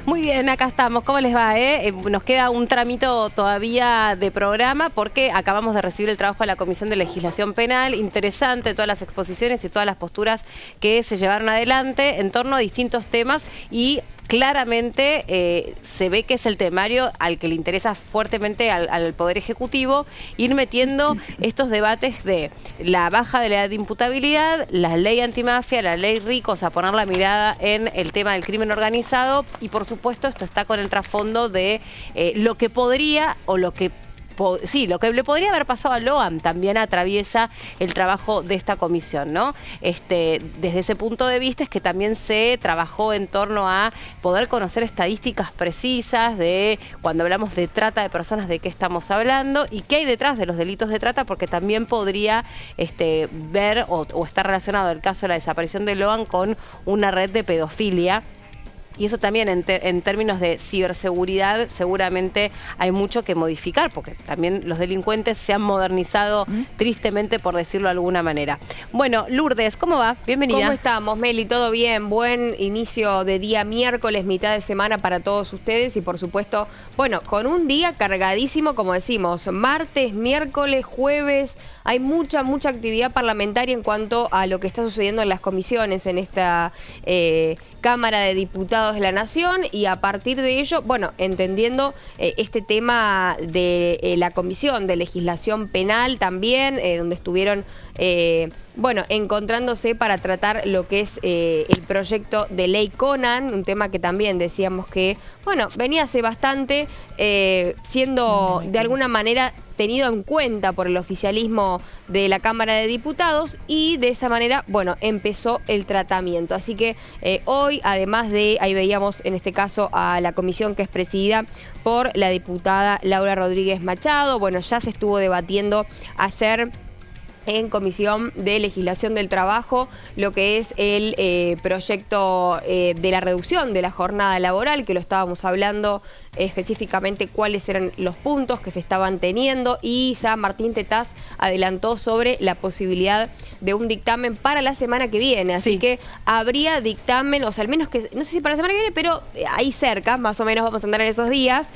Muy bien, acá estamos. ¿Cómo les va? Nos queda un tramito todavía de programa porque acabamos de recibir el trabajo de la Comisión de Legislación Penal. Interesante todas las exposiciones y todas las posturas que se llevaron adelante en torno a distintos temas y claramente se ve que es el temario al que le interesa fuertemente al Poder Ejecutivo ir metiendo estos debates de la baja de la edad de imputabilidad, la ley antimafia, la ley RICO, o sea, poner la mirada en el tema del crimen organizado y por supuesto esto está con el trasfondo de lo que podría o lo que le podría haber pasado a Loan también atraviesa el trabajo de esta comisión, ¿no? Desde ese punto de vista es que también se trabajó en torno a poder conocer estadísticas precisas de cuando hablamos de trata de personas, de qué estamos hablando y qué hay detrás de los delitos de trata, porque también podría ver o estar relacionado el caso de la desaparición de Loan con una red de pedofilia. Y eso también en términos de ciberseguridad seguramente hay mucho que modificar, porque también los delincuentes se han modernizado tristemente, por decirlo de alguna manera. Bueno, Lourdes, ¿cómo va? Bienvenida. ¿Cómo estamos, Meli? ¿Todo bien? Buen inicio de día miércoles, mitad de semana para todos ustedes y por supuesto, bueno, con un día cargadísimo, como decimos, martes, miércoles, jueves, hay mucha actividad parlamentaria en cuanto a lo que está sucediendo en las comisiones, en esta Cámara de Diputados de la Nación y a partir de ello, bueno, entendiendo este tema de la Comisión de Legislación Penal también, donde estuvieron, bueno, encontrándose para tratar lo que es el proyecto de ley Conan, un tema que también decíamos que, bueno, venía hace bastante siendo de alguna manera tenido en cuenta por el oficialismo de la Cámara de Diputados y de esa manera, bueno, empezó el tratamiento. Así que hoy, además de, ahí veíamos en este caso a la comisión que es presidida por la diputada Laura Rodríguez Machado, bueno, ya se estuvo debatiendo ayer en Comisión de Legislación del Trabajo, lo que es el proyecto de la reducción de la jornada laboral, que lo estábamos hablando específicamente cuáles eran los puntos que se estaban teniendo y ya Martín Tetaz adelantó sobre la posibilidad de un dictamen para la semana que viene. Así que habría dictamen, o sea, al menos que, no sé si para la semana que viene, pero ahí cerca, más o menos vamos a andar en esos días,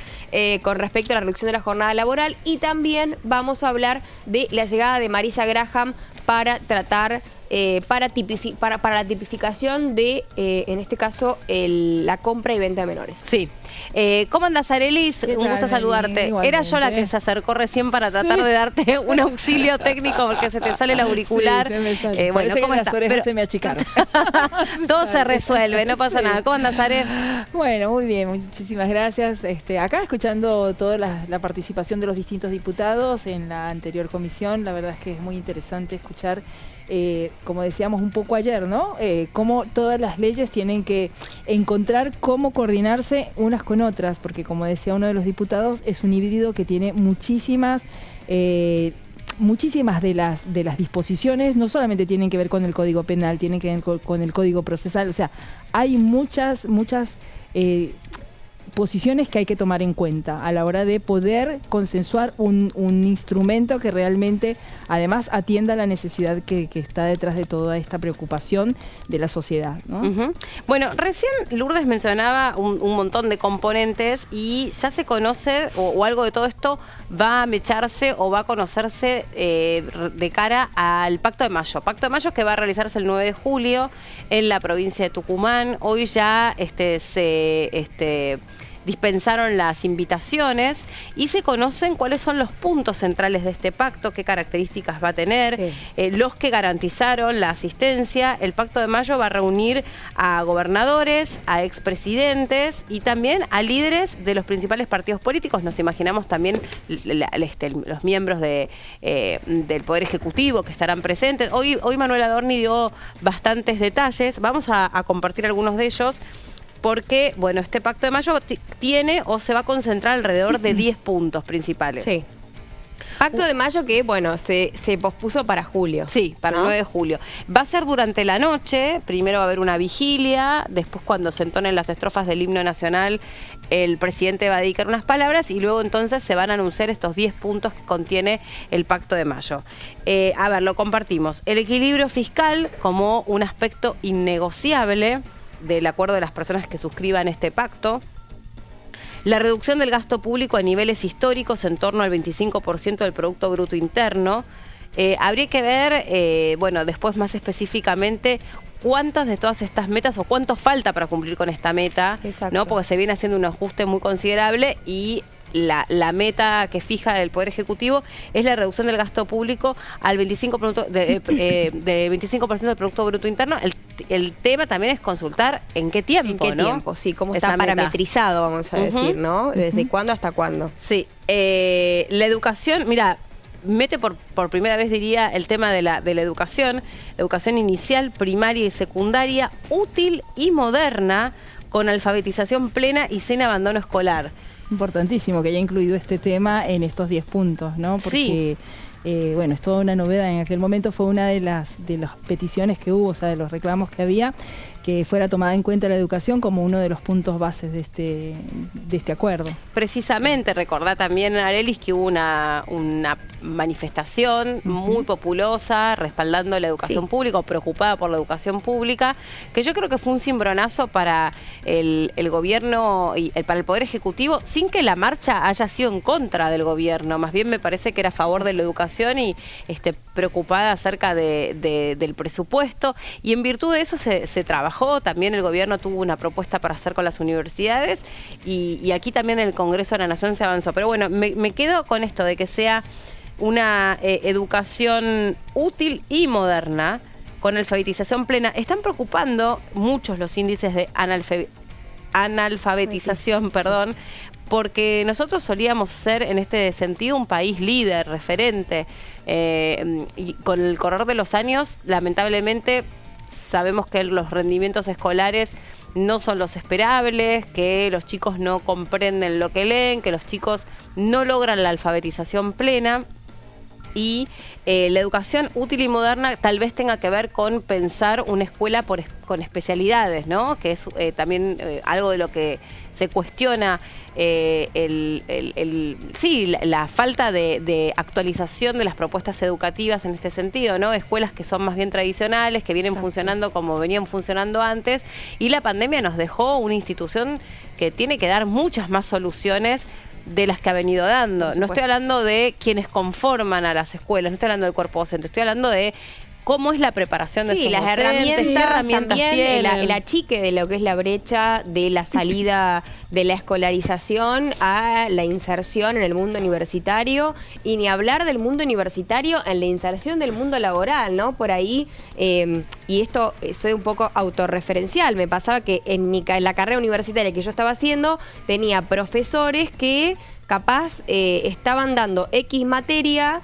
con respecto a la reducción de la jornada laboral y también vamos a hablar de la llegada de Marisa Graham para tratar para la tipificación de, en este caso, la compra y venta de menores. Sí. ¿Cómo andas, Arelis? Un gusto saludarte. Igualmente. Era yo la que se acercó recién para tratar de darte un auxilio técnico porque se te sale el auricular. Sí, se me sale. Bueno, ¿cómo las estás? orejas se me achicaron. Todo se resuelve, no pasa nada. ¿Cómo andas, Are? Bueno, muy bien, muchísimas gracias. Acá escuchando toda la participación de los distintos diputados en la anterior comisión, la verdad es que es muy interesante escuchar, como decíamos un poco ayer, ¿no? Cómo todas las leyes tienen que encontrar cómo coordinarse unas con otras, porque como decía uno de los diputados, es un híbrido que tiene muchísimas de las disposiciones, no solamente tienen que ver con el Código Penal, tienen que ver con el Código Procesal, o sea, hay muchas posiciones que hay que tomar en cuenta a la hora de poder consensuar un instrumento que realmente además atienda la necesidad que está detrás de toda esta preocupación de la sociedad, ¿no? Bueno, recién Lourdes mencionaba un montón de componentes y ya se conoce o algo de todo esto va a mecharse o va a conocerse de cara al Pacto de Mayo. Pacto de Mayo que va a realizarse el 9 de julio en la provincia de Tucumán. Hoy ya dispensaron las invitaciones y se conocen cuáles son los puntos centrales de este pacto, qué características va a tener, los que garantizaron la asistencia. El Pacto de Mayo va a reunir a gobernadores, a expresidentes y también a líderes de los principales partidos políticos. Nos imaginamos también los miembros del Poder Ejecutivo que estarán presentes. Hoy Manuel Adorni dio bastantes detalles, vamos a compartir algunos de ellos. Porque, bueno, este Pacto de Mayo tiene o se va a concentrar alrededor de 10 puntos principales. Sí. Pacto de Mayo que, bueno, se pospuso para julio. Sí, para el 9 de julio. Va a ser durante la noche, primero va a haber una vigilia, después cuando se entonen las estrofas del himno nacional, el presidente va a dedicar unas palabras y luego entonces se van a anunciar estos 10 puntos que contiene el Pacto de Mayo. A ver, lo compartimos. El equilibrio fiscal como un aspecto innegociable del acuerdo de las personas que suscriban este pacto. La reducción del gasto público a niveles históricos en torno al 25% del Producto Bruto Interno. Habría que ver, bueno, después más específicamente, cuántas de todas estas metas o cuánto falta para cumplir con esta meta, ¿no? Porque se viene haciendo un ajuste muy considerable y la meta que fija el Poder Ejecutivo es la reducción del gasto público al 25%, de 25% del Producto Bruto Interno. El tema también es consultar en qué tiempo, ¿En qué ¿no? tiempo? Sí, cómo Esa está meta parametrizado, vamos a decir, ¿no? ¿Desde cuándo hasta cuándo? Sí. La educación, mira, mete por primera vez, diría, el tema de la educación inicial, primaria y secundaria, útil y moderna, con alfabetización plena y sin abandono escolar. Importantísimo que haya incluido este tema en estos 10 puntos, ¿no? Porque, bueno, es toda una novedad. En aquel momento fue una de las peticiones que hubo, o sea, de los reclamos que había, que fuera tomada en cuenta la educación como uno de los puntos bases de este acuerdo. Precisamente, recordá también, Arelis, que hubo una manifestación muy populosa respaldando la educación pública, o preocupada por la educación pública, que yo creo que fue un cimbronazo para el gobierno y para el Poder Ejecutivo, sin que la marcha haya sido en contra del gobierno. Más bien me parece que era a favor de la educación y preocupada acerca del presupuesto. Y en virtud de eso se trabajó. También el gobierno tuvo una propuesta para hacer con las universidades y aquí también en el Congreso de la Nación se avanzó. Pero bueno, me quedo con esto de que sea una educación útil y moderna, con alfabetización plena. Están preocupando muchos los índices de analfabetización, perdón, porque nosotros solíamos ser en este sentido un país líder, referente, y con el correr de los años, lamentablemente, sabemos que los rendimientos escolares no son los esperables, que los chicos no comprenden lo que leen, que los chicos no logran la alfabetización plena. Y la educación útil y moderna tal vez tenga que ver con pensar una escuela con especialidades, ¿no? Que es también algo de lo que se cuestiona, la falta de actualización de las propuestas educativas en este sentido, ¿no? Escuelas que son más bien tradicionales, que vienen funcionando como venían funcionando antes, y la pandemia nos dejó una institución que tiene que dar muchas más soluciones de las que ha venido dando. No estoy hablando de quienes conforman a las escuelas, no estoy hablando del cuerpo docente, estoy hablando de cómo es la preparación de esos las docentes, qué herramientas también, tienen. el achique de lo que es la brecha de la salida de la escolarización a la inserción en el mundo universitario, y ni hablar del mundo universitario en la inserción del mundo laboral, ¿no? Por ahí, y esto soy un poco autorreferencial, me pasaba que en la carrera universitaria que yo estaba haciendo, tenía profesores que capaz estaban dando X materia,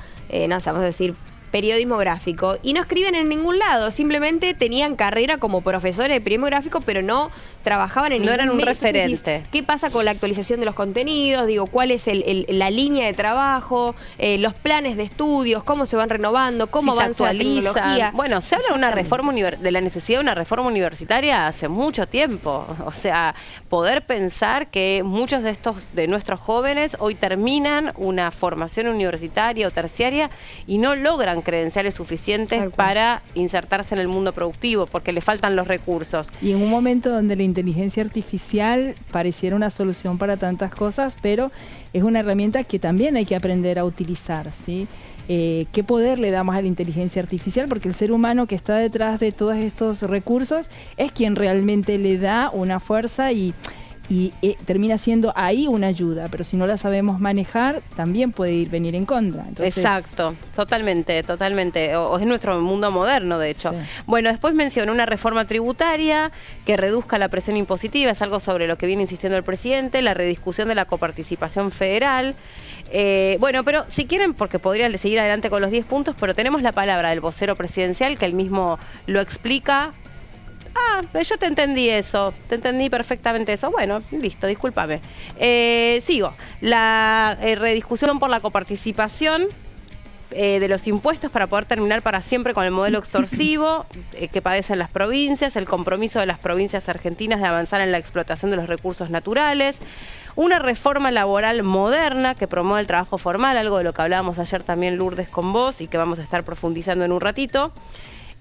no sé, vamos a decir, periodismo gráfico, y no escriben en ningún lado, simplemente tenían carrera como profesores de periodismo gráfico, pero no trabajaban en ningún eran un medio. referente. Entonces, ¿qué pasa con la actualización de los contenidos? Digo, ¿cuál es la línea de trabajo? Los planes de estudios, ¿cómo se van renovando? ¿Cómo avanza la tecnología? Bueno, se habla de la necesidad de una reforma universitaria hace mucho tiempo. O sea, poder pensar que muchos de nuestros jóvenes hoy terminan una formación universitaria o terciaria y no logran credenciales suficientes para insertarse en el mundo productivo, porque le faltan los recursos. Y en un momento donde la inteligencia artificial pareciera una solución para tantas cosas, pero es una herramienta que también hay que aprender a utilizar, ¿sí? ¿Qué poder le damos a la inteligencia artificial? Porque el ser humano que está detrás de todos estos recursos es quien realmente le da una fuerza y termina siendo ahí una ayuda, pero si no la sabemos manejar, también puede venir en contra. Entonces, exacto, totalmente. O es nuestro mundo moderno, de hecho. Sí. Bueno, después mencionó una reforma tributaria que reduzca la presión impositiva, es algo sobre lo que viene insistiendo el presidente, la rediscusión de la coparticipación federal. Bueno, pero si quieren, porque podría seguir adelante con los 10 puntos, pero tenemos la palabra del vocero presidencial, que él mismo lo explica. Yo te entendí eso, te entendí perfectamente eso. Bueno, listo, discúlpame. Sigo. La rediscusión por la coparticipación de los impuestos para poder terminar para siempre con el modelo extorsivo que padecen las provincias, el compromiso de las provincias argentinas de avanzar en la explotación de los recursos naturales, una reforma laboral moderna que promueve el trabajo formal, algo de lo que hablábamos ayer también, Lourdes, con vos, y que vamos a estar profundizando en un ratito,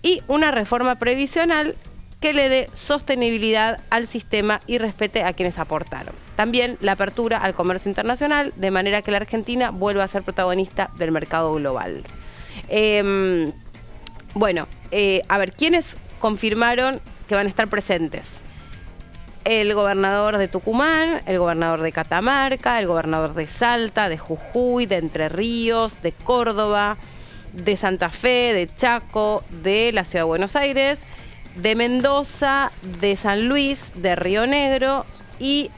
y una reforma previsional que le dé sostenibilidad al sistema y respete a quienes aportaron. También la apertura al comercio internacional, de manera que la Argentina vuelva a ser protagonista del mercado global. A ver, ¿quiénes confirmaron que van a estar presentes? El gobernador de Tucumán, el gobernador de Catamarca, el gobernador de Salta, de Jujuy, de Entre Ríos, de Córdoba, de Santa Fe, de Chaco, de la Ciudad de Buenos Aires, de Mendoza, de San Luis, de Río Negro, y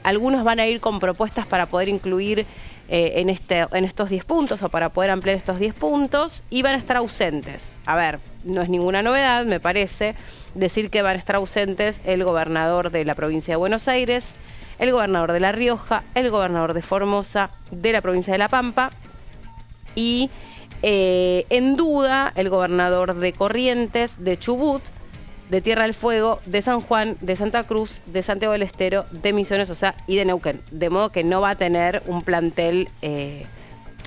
algunos van a ir con propuestas para poder incluir en estos 10 puntos o para poder ampliar estos 10 puntos, y van a estar ausentes. A ver, no es ninguna novedad, me parece, decir que van a estar ausentes el gobernador de la provincia de Buenos Aires, el gobernador de La Rioja, el gobernador de Formosa, de la provincia de La Pampa, y en duda el gobernador de Corrientes, de Chubut, de Tierra del Fuego, de San Juan, de Santa Cruz, de Santiago del Estero, de Misiones, y de Neuquén. De modo que no va a tener un plantel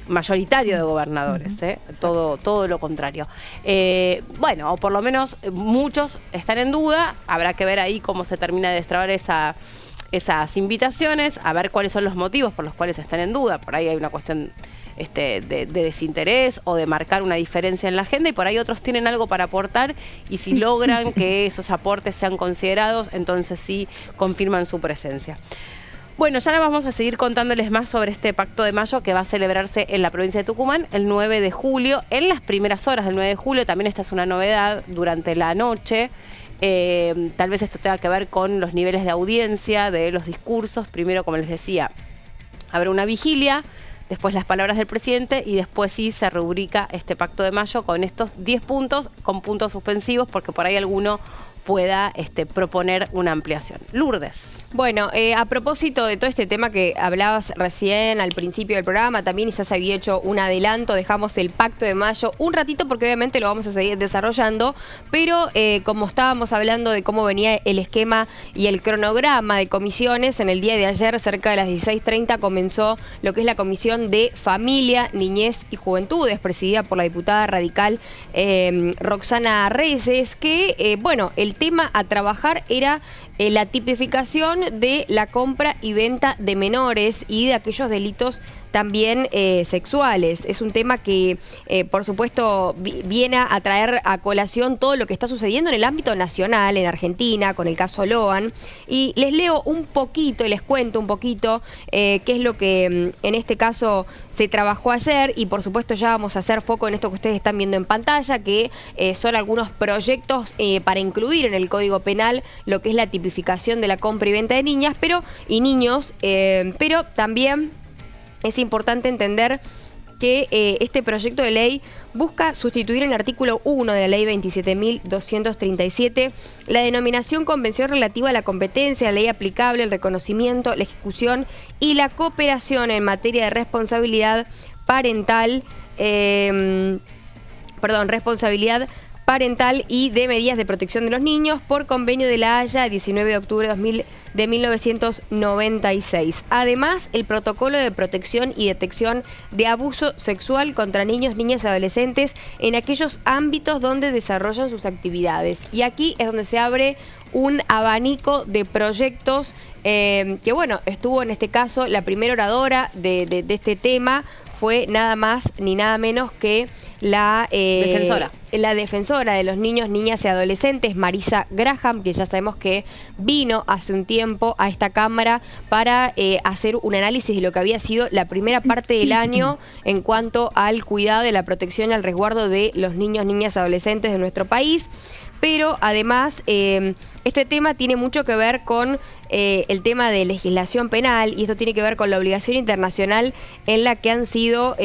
mayoritario de gobernadores, todo lo contrario. O por lo menos muchos están en duda. Habrá que ver ahí cómo se termina de destrabar esas invitaciones, a ver cuáles son los motivos por los cuales están en duda. Por ahí hay una cuestión de desinterés o de marcar una diferencia en la agenda, y por ahí otros tienen algo para aportar, y si logran que esos aportes sean considerados, entonces sí confirman su presencia. Bueno, ya ahora vamos a seguir contándoles más sobre este Pacto de Mayo que va a celebrarse en la provincia de Tucumán el 9 de julio, en las primeras horas del 9 de julio. También esta es una novedad durante la noche. Tal vez esto tenga que ver con los niveles de audiencia de los discursos. Primero, como les decía, habrá una vigilia, después las palabras del presidente, y después sí se rubrica este Pacto de Mayo con estos 10 puntos, con puntos suspensivos, porque por ahí alguno pueda proponer una ampliación. Lourdes. Bueno, a propósito de todo este tema que hablabas recién al principio del programa, también ya se había hecho un adelanto, dejamos el Pacto de Mayo un ratito porque obviamente lo vamos a seguir desarrollando, pero como estábamos hablando de cómo venía el esquema y el cronograma de comisiones, en el día de ayer, cerca de las 16:30, comenzó lo que es la Comisión de Familia, Niñez y Juventudes, presidida por la diputada radical Roxana Reyes, que, el tema a trabajar era la tipificación de la compra y venta de menores y de aquellos delitos también sexuales. Es un tema que, por supuesto, viene a traer a colación todo lo que está sucediendo en el ámbito nacional, en Argentina, con el caso Loan. Y les leo un poquito y les cuento un poquito qué es lo que en este caso se trabajó ayer, y por supuesto ya vamos a hacer foco en esto que ustedes están viendo en pantalla, que son algunos proyectos para incluir en el Código Penal lo que es la tipificación de la compra y venta de niñas y niños, pero también es importante entender que este proyecto de ley busca sustituir en el artículo 1 de la ley 27.237 la denominación convención relativa a la competencia, la ley aplicable, el reconocimiento, la ejecución y la cooperación en materia de responsabilidad parental, y de medidas de protección de los niños por convenio de La Haya, 19 de octubre de 1996. Además, el protocolo de protección y detección de abuso sexual contra niños, niñas y adolescentes en aquellos ámbitos donde desarrollan sus actividades. Y aquí es donde se abre un abanico de proyectos que, estuvo en este caso la primera oradora de este tema, fue nada más ni nada menos que la defensora de los niños, niñas y adolescentes, Marisa Graham, que ya sabemos que vino hace un tiempo a esta Cámara para hacer un análisis de lo que había sido la primera parte del año en cuanto al cuidado y la protección y al resguardo de los niños, niñas y adolescentes de nuestro país. Pero además este tema tiene mucho que ver con el tema de legislación penal, y esto tiene que ver con la obligación internacional en la que han sido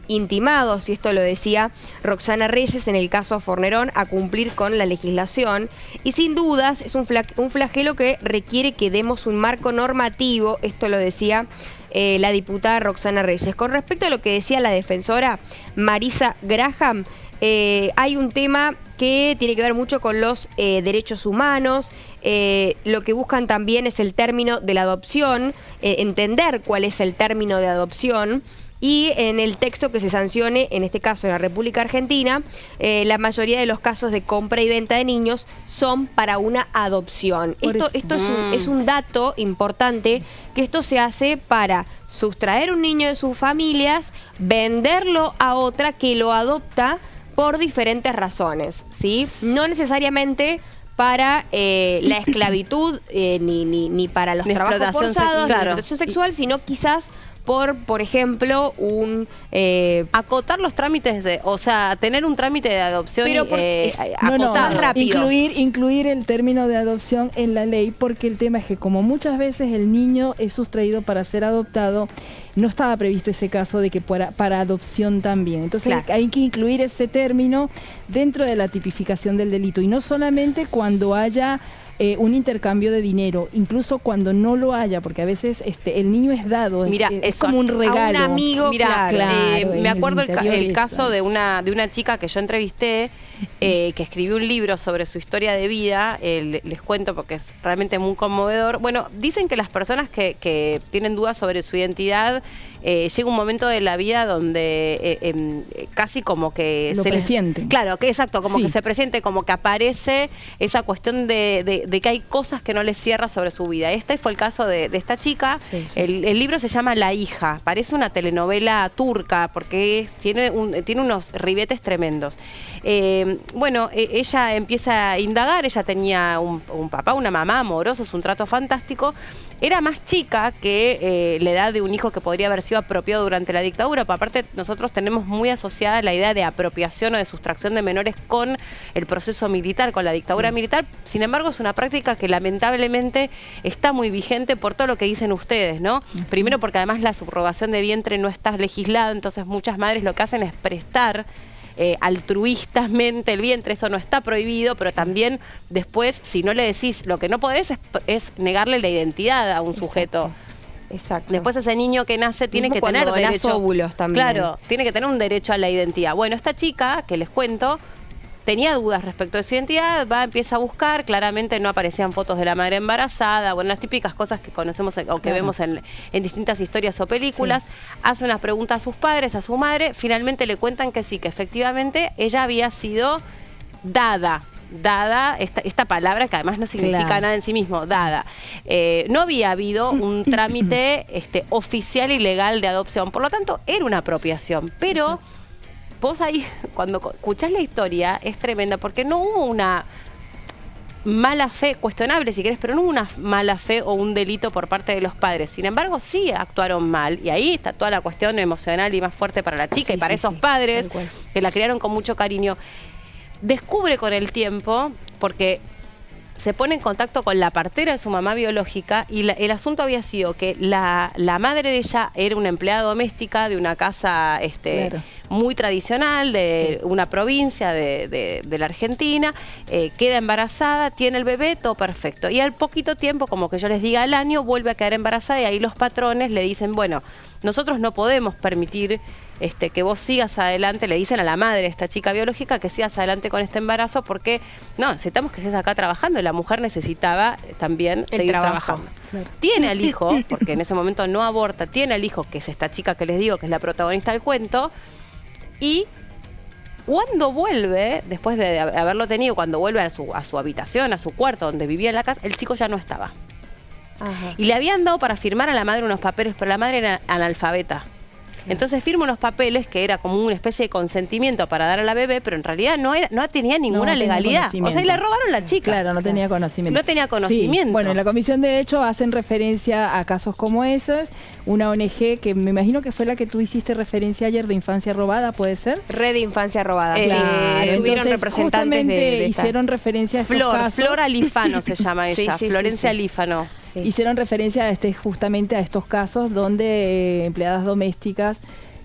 intimados, y esto lo decía Roxana Reyes en el caso Fornerón, a cumplir con la legislación. Y sin dudas es un flagelo que requiere que demos un marco normativo, esto lo decía la diputada Roxana Reyes. Con respecto a lo que decía la defensora Marisa Graham, hay un tema que tiene que ver mucho con los derechos humanos. Lo que buscan también es el término de la adopción, entender cuál es el término de adopción. y en el texto que se sancione, en este caso en la República Argentina, la mayoría de los casos de compra y venta de niños son para una adopción. Esto es un dato importante, que esto se hace para sustraer un niño de sus familias, venderlo a otra que lo adopta por diferentes razones, ¿sí? No necesariamente para la esclavitud, ni para los trabajos forzados, ni la explotación sexual, sino quizás por ejemplo, acotar los trámites, o sea, tener un trámite de adopción más rápido. Incluir el término de adopción en la ley, porque el tema es que como muchas veces el niño es sustraído para ser adoptado, no estaba previsto ese caso de que para adopción también. Entonces hay que incluir ese término dentro de la tipificación del delito, y no solamente cuando haya un intercambio de dinero, incluso cuando no lo haya, porque a veces el niño es dado, es como un regalo. A un amigo, me acuerdo el caso de una chica que yo entrevisté, que escribió un libro sobre su historia de vida, les cuento porque es realmente muy conmovedor. Bueno, dicen que las personas que tienen dudas sobre su identidad, llega un momento de la vida donde casi como que lo presienten. Claro, que exacto, como que se presiente, como que aparece esa cuestión de que hay cosas que no les cierra sobre su vida. Este fue el caso de esta chica. El libro se llama La hija, parece una telenovela turca porque tiene unos ribetes tremendos. Bueno, ella empieza a indagar, ella tenía un papá, una mamá amorosos, un trato fantástico. Era más chica que la edad de un hijo que podría haber sido apropiado durante la dictadura, pero aparte nosotros tenemos muy asociada la idea de apropiación o de sustracción de menores con el proceso militar, con la dictadura militar. Sin embargo, es una práctica que lamentablemente está muy vigente por todo lo que dicen ustedes, ¿no? Primero porque además la subrogación de vientre no está legislada, entonces muchas madres lo que hacen es prestar altruistamente el vientre, eso no está prohibido, pero también después, si no le decís, lo que no podés es negarle la identidad a un sujeto. Exacto. Después ese niño que nace tiene que tener derecho. Óvulos también. Claro, tiene que tener un derecho a la identidad. Bueno, esta chica, que les cuento, tenía dudas respecto de su identidad, empieza a buscar, claramente no aparecían fotos de la madre embarazada, bueno, las típicas cosas que conocemos o que vemos en distintas historias o películas. Hace unas preguntas a sus padres, a su madre, finalmente le cuentan que sí, que efectivamente ella había sido dada, esta palabra que además no significa nada en sí mismo, dada. No había habido un trámite oficial y legal de adopción, por lo tanto era una apropiación, pero vos ahí, cuando escuchás la historia, es tremenda, porque no hubo una mala fe, cuestionable si querés, pero no hubo una mala fe o un delito por parte de los padres. Sin embargo, sí actuaron mal, y ahí está toda la cuestión emocional y más fuerte para la chica y para esos padres que la criaron con mucho cariño. Descubre con el tiempo, porque se pone en contacto con la partera de su mamá biológica, y el asunto había sido que la madre de ella era una empleada doméstica de una casa muy tradicional, de una provincia de la Argentina, queda embarazada, tiene el bebé, todo perfecto. Y al poquito tiempo, como que yo les diga al año, vuelve a quedar embarazada, y ahí los patrones le dicen, bueno, nosotros no podemos permitir que vos sigas adelante, le dicen a la madre de esta chica biológica que sigas adelante con este embarazo, porque no, necesitamos que estés acá trabajando, y la mujer necesitaba también seguir trabajando. Tiene al hijo, porque en ese momento no aborta, tiene al hijo, que es esta chica que les digo, que es la protagonista del cuento, y cuando vuelve, después de haberlo tenido, cuando vuelve a su habitación, a su cuarto donde vivía en la casa, el chico ya no estaba. Y le habían dado para firmar a la madre unos papeles, pero la madre era analfabeta. Entonces firma unos papeles que era como una especie de consentimiento para dar a la bebé, pero en realidad no tenía ninguna legalidad. O sea, y le robaron la chica. Claro, no tenía conocimiento. No tenía conocimiento. Sí. Bueno, en la comisión de hecho hacen referencia a casos como esos. Una ONG que me imagino que fue la que tú hiciste referencia ayer, de Infancia Robada, ¿puede ser? Red de Infancia Robada. Claro. Tuvieron representantes de hicieron referencia a estos casos. Flor Alifano se llama ella, Florencia Alifano. Hicieron referencia a justamente a estos casos donde empleadas domésticas,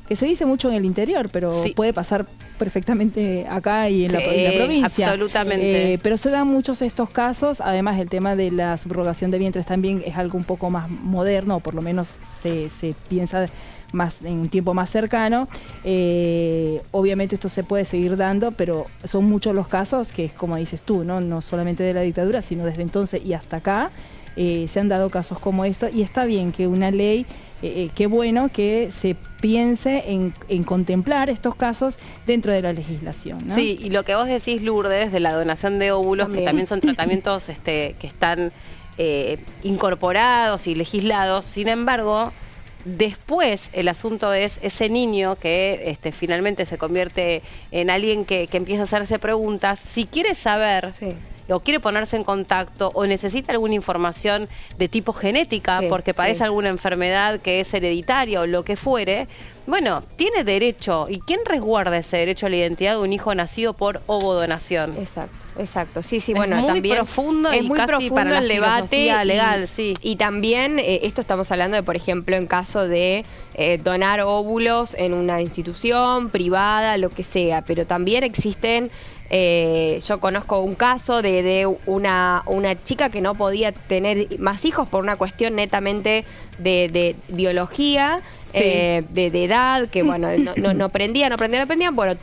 que se dice mucho en el interior, pero puede pasar perfectamente acá y en la provincia. Absolutamente. Pero se dan muchos estos casos. Además, el tema de la subrogación de vientres también es algo un poco más moderno, o por lo menos se piensa más en un tiempo más cercano. Obviamente esto se puede seguir dando, pero son muchos los casos que es como dices tú, no solamente de la dictadura, sino desde entonces y hasta acá, se han dado casos como esto, y está bien que una ley, qué bueno que se piense en contemplar estos casos dentro de la legislación, ¿no? Sí, y lo que vos decís, Lourdes, de la donación de óvulos, que también son tratamientos que están incorporados y legislados. Sin embargo, después el asunto es ese niño que finalmente se convierte en alguien que empieza a hacerse preguntas, si quiere saber o quiere ponerse en contacto o necesita alguna información de tipo genética porque padece alguna enfermedad que es hereditaria o lo que fuere, bueno, tiene derecho. ¿Y quién resguarda ese derecho a la identidad de un hijo nacido por ovodonación? Exacto. Sí, Es bueno, muy también profundo es y muy casi profundo para el la debate legal, y también esto estamos hablando de, por ejemplo, en caso de donar óvulos en una institución privada, lo que sea, pero también existen. Yo conozco un caso de una chica que no podía tener más hijos por una cuestión netamente de biología, de edad, que bueno, no prendían. Bueno,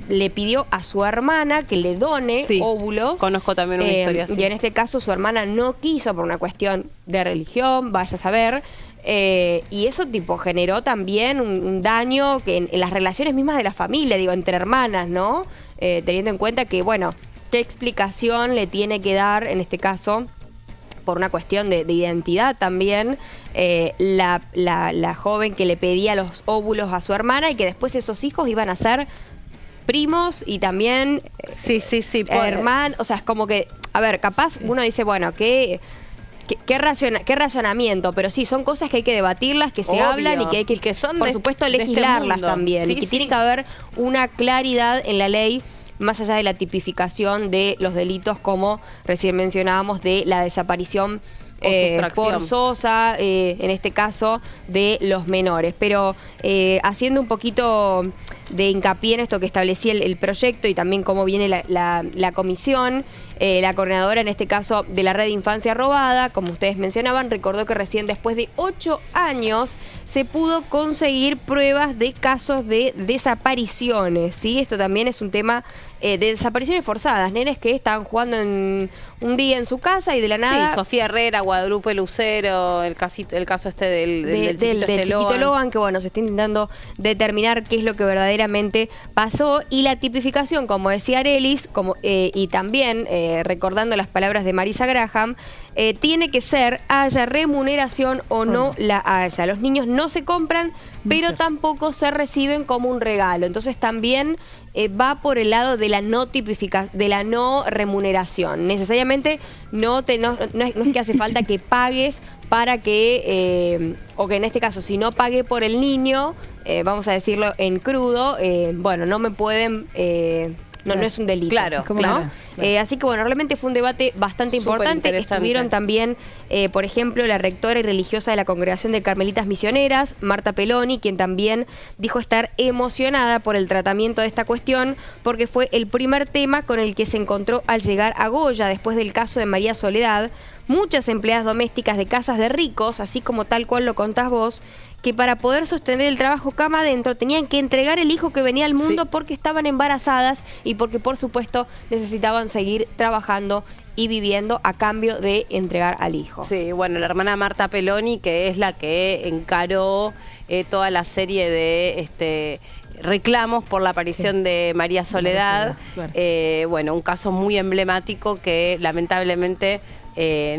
le pidió a su hermana que le done óvulos. Conozco también una historia así. Y en este caso su hermana no quiso por una cuestión de religión, vaya a saber. Y eso generó también un daño que en las relaciones mismas de la familia, digo, entre hermanas, ¿no? Teniendo en cuenta que, bueno, qué explicación le tiene que dar, en este caso, por una cuestión de identidad también, la joven que le pedía los óvulos a su hermana y que después esos hijos iban a ser primos y también hermanos. O sea, es como que, a ver, capaz uno dice, bueno, ¿Qué razonamiento? Pero sí, son cosas que hay que debatirlas, que se hablan y que hay que son por supuesto, legislarlas también. Y que tiene que haber una claridad en la ley, más allá de la tipificación de los delitos, como recién mencionábamos, de la desaparición forzosa, en este caso, de los menores. Pero haciendo un poquito de hincapié en esto que establecía el proyecto y también cómo viene la comisión, la coordinadora, en este caso, de la Red de Infancia Robada, como ustedes mencionaban, recordó que recién después de 8 años se pudo conseguir pruebas de casos de desapariciones, ¿sí? Esto también es un tema de desapariciones forzadas, nenes que estaban jugando un día en su casa y de la nada... Sí, Sofía Herrera, Guadalupe Lucero, el caso del chiquito Logan, que bueno, se está intentando determinar qué es lo que verdaderamente pasó, y la tipificación, como decía Arelis, y también recordando las palabras de Marisa Graham, tiene que ser, haya remuneración o no la haya. Los niños no se compran, pero tampoco se reciben como un regalo. Entonces también va por el lado de la no de la no remuneración. Necesariamente no es que hace falta que pagues para que, o que en este caso, si no pagué por el niño, vamos a decirlo en crudo, bueno, no me pueden... No es un delito. Claro. Así que bueno, realmente fue un debate bastante importante. Estuvieron también, por ejemplo, la rectora y religiosa de la Congregación de Carmelitas Misioneras, Marta Peloni, quien también dijo estar emocionada por el tratamiento de esta cuestión, porque fue el primer tema con el que se encontró al llegar a Goya, después del caso de María Soledad. Muchas empleadas domésticas de casas de ricos, así como tal cual lo contás vos, que para poder sostener el trabajo cama adentro tenían que entregar el hijo que venía al mundo porque estaban embarazadas y porque, por supuesto, necesitaban seguir trabajando y viviendo a cambio de entregar al hijo. Sí, bueno, la hermana Marta Peloni, que es la que encaró toda la serie de... reclamos por la aparición de María Soledad. Bueno, un caso muy emblemático que lamentablemente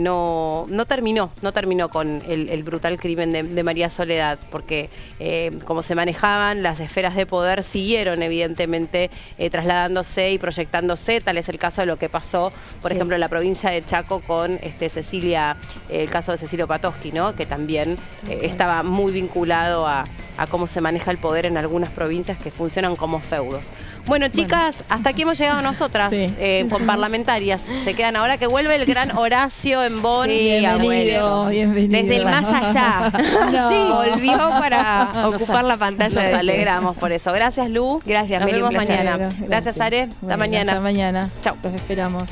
no terminó con el brutal crimen de María Soledad, porque como se manejaban, las esferas de poder siguieron evidentemente trasladándose y proyectándose. Tal es el caso de lo que pasó, por ejemplo, en la provincia de Chaco con Cecilia, el caso de Cecilio Patosky, ¿no? Que también estaba muy vinculado a cómo se maneja el poder en algunas provincias que funcionan como feudos. Bueno, chicas, hasta aquí hemos llegado nosotras, con parlamentarias. Se quedan ahora que vuelve el gran Horacio en Bonn. Bienvenido. Desde el más allá. Volvió para ocupar la pantalla. Nos alegramos por eso. Gracias, Lu. Gracias, Nos Meli, vemos un placer. mañana. Gracias, Are. Hasta mañana. Hasta mañana. Chau. Los esperamos.